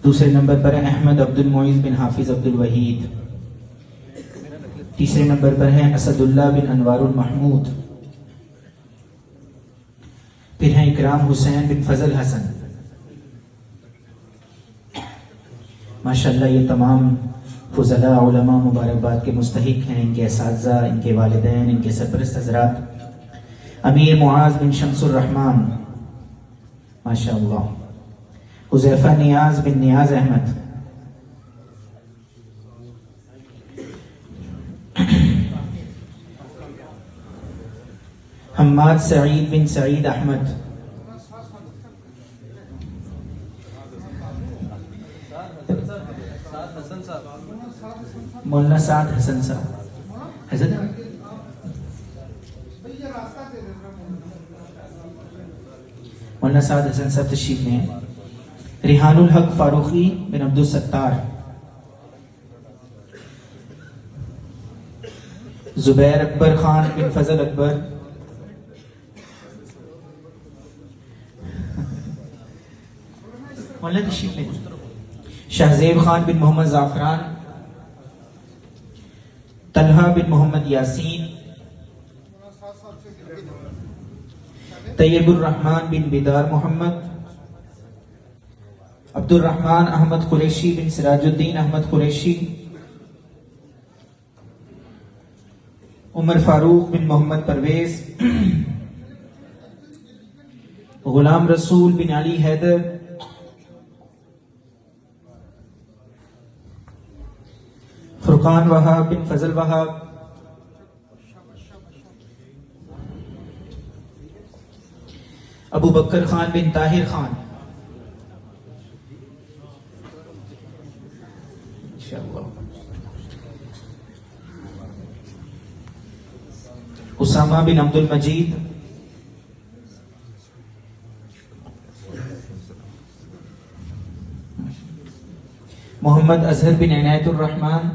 دوسرے نمبر پر ہے احمد عبد المعیز بن حافظ عبد الوحید. تیسرے نمبر پر ہے اسد اللہ بن انوار المحمود. پھر ہیں اکرام حسین بن فضل حسن. ماشاءاللہ یہ تمام فضلاء علماء مبارکباد کے مستحق ہیں، ان کے اساتذہ، ان کے والدین، ان کے سرپرست حضرات. امیر معاذ بن شمس الرحمن ماشاءاللہ. حذیفہ نیاز بن نیاز احمد. حماد سعید بن سعید احمد. مولانا سعد حسن صاحب. حضرت مولانا سعد حسن صاحب تشریف لے ہیں. ریحان الحق فاروقی بن عبد الستار. زبیر اکبر خان بن فضل اکبر. مولانا تشریف لے. شہزیب خان بن محمد زعفران. طلحہ بن محمد یاسین. طیب الرحمن بن بیدار محمد. عبد الرحمن احمد قریشی بن سراج الدین احمد قریشی. عمر فاروق بن محمد پرویز. غلام رسول بن علی حیدر. فرقان وہاب بن فضل وہاب. ابو بکر خان بن طاہر خان. اسامہ بن عبد المجید. محمد اظہر بن عنایت الرحمن.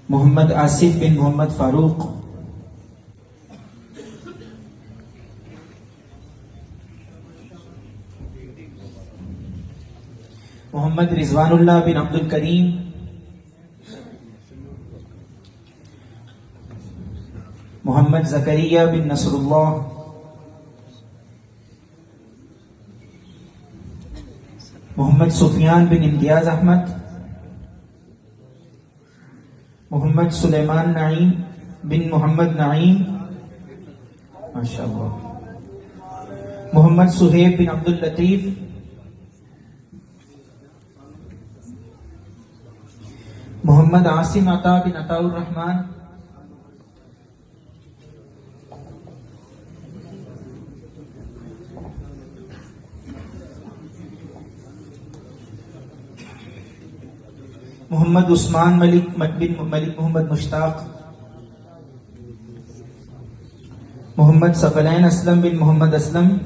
محمد آصف بن محمد فاروق. محمد رضوان اللہ بن عبد الکریم. محمد زکریہ بن نصر اللہ. محمد سفیان بن امتیاز احمد. محمد سلیمان نعیم بن محمد نعیم ماشاءاللہ. محمد سہیب بن عبد اللطیف. محمد عاصم عطا بن عطاء الرحمن. محمد عثمان ملک بن ملک محمد مشتاق. محمد ثقلین اسلم بن محمد اسلم.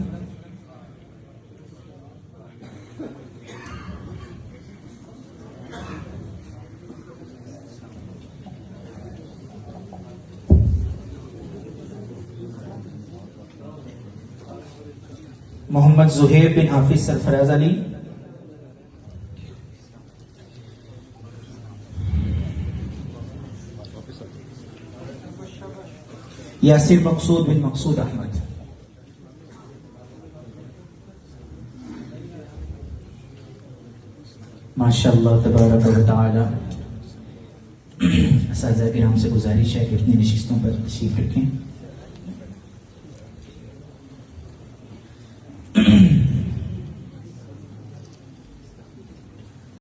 محمد زہیر بن حافظ سرفراز علی. یاسر مقصود بن مقصود احمد. ماشاءاللہ تبارک و تعالی. اساتذہ کرام سے گزارش ہے کہ اپنی نشستوں پر تشریف رکھیں.